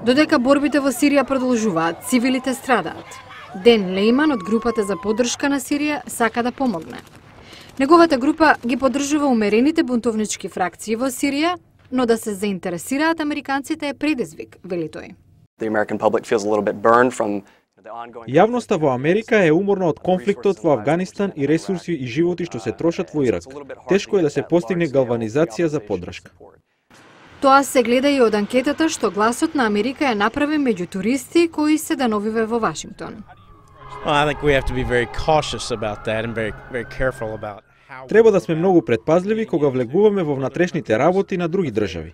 Додека борбите во Сирија продолжуваат, цивилите страдаат. Ден Лейман од групата за поддршка на Сирија сака да помогне. Неговата група ги поддржува умерените бунтовнички фракции во Сирија, но да се заинтересираат американците е предизвик, вели тој. Јавноста во Америка е уморна од конфликтот во Авганистан и ресурси и животи што се трошат во Ирак. Тешко е да се постигне галванизација за поддршка. Тоа се гледа и од анкетата што Гласот на Америка е направен меѓу туристи кои се деновиве во Вашингтон. Треба да сме многу предпазливи кога влегуваме во внатрешните работи на други држави.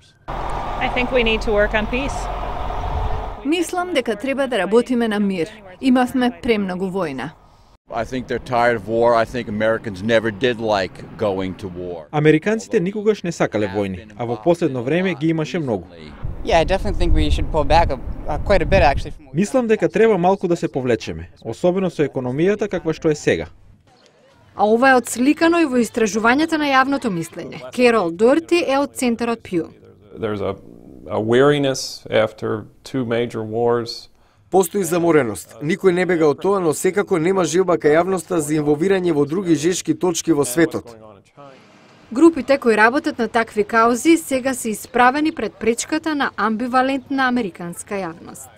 Мислам дека треба да работиме на мир. Имавме премногу војна. Американците никогаш не сакале војни, а во последно време ги имаше многу. Мислам дека треба малку да се повлечеме, особено со економијата каква што е сега. А ова е отсликано и во истражувањата на јавното мислење. Керол Дорти е од центарот Пју. Постои замореност. Никој не бега од тоа, но секако нема желба кај јавноста за инволвирање во други жешки точки во светот. Групите кои работат на такви каузи сега се исправени пред пречката на амбивалентна американска јавност.